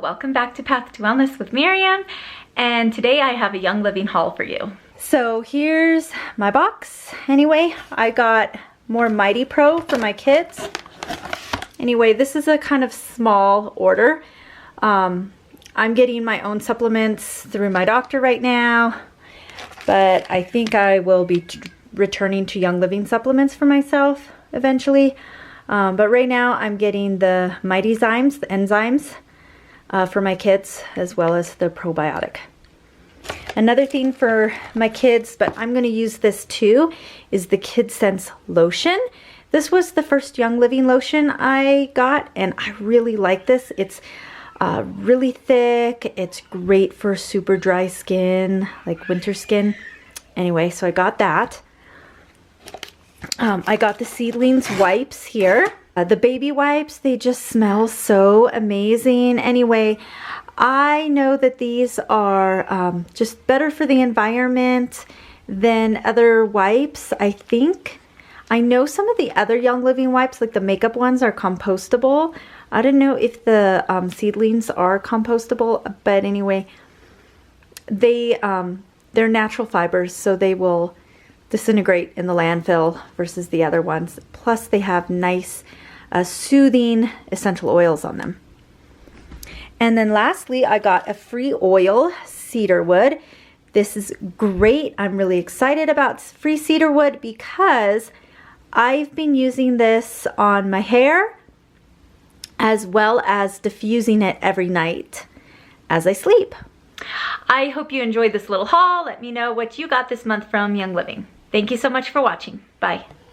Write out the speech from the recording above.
welcome back to Path to Wellness with Miriam, and today I have a Young Living haul for you. So here's my box. Anyway, I got more Mighty Pro for my kids. Anyway, this is a kind of small order. I'm getting my own supplements through my doctor right now, but I think I will be returning to Young Living supplements for myself eventually. But right now I'm getting the Mighty Zymes, the enzymes for my kids, as well as the probiotic. Another thing for my kids, but I'm going to use this too, is the Kid Sense lotion. This was the first Young Living lotion I got, and I really like this. It's really thick. It's great for super dry skin, like winter skin. Anyway, so I got that. I got the Seedlings wipes here. The baby wipes, they just smell so amazing. Anyway, I know that these are just better for the environment than other wipes, I think. I know some of the other Young Living wipes, like the makeup ones, are compostable. I don't know if the Seedlings are compostable, but anyway, they're natural fibers, so they will disintegrate in the landfill versus the other ones. Plus they have nice soothing essential oils on them. And then lastly, I got a free oil, cedarwood. This is great. I'm really excited about free cedarwood because I've been using this on my hair as well as diffusing it every night as I sleep. I hope you enjoyed this little haul. Let me know what you got this month from Young Living. Thank you so much for watching. Bye.